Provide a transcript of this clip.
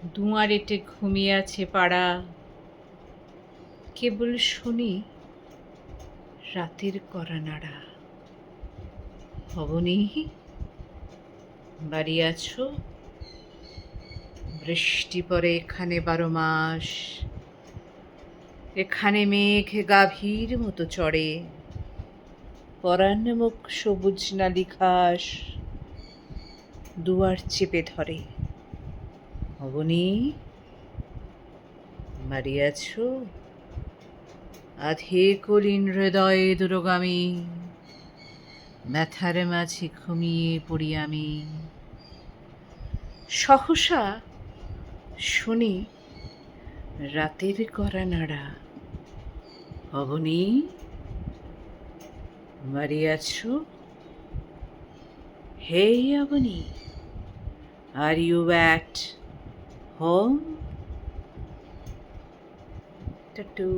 দুয়ারেটে ঘুমিয়ে আছে পাড়া, কেবল শুনি রাতের কড়া নাড়া। অবনী, বাড়ি আছো? বৃষ্টি পড়ে এখানে 12 মাস, এখানে মেঘ গাভীর মতো চড়ে, পরান্নমুখ সবুজ নালি ঘাস দুয়ার চেপে ধরে। অবনী, বাড়ি আছো? আধে কলিন হৃদয়ে দূরগামী, ব্যথার মাঝে ঘুমিয়ে পড়ি আমি। সহসা শুনি রাতের কড়া নাড়া। অবনী, বাড়ি আছো? Hey Abani, are you at home? Tattoo.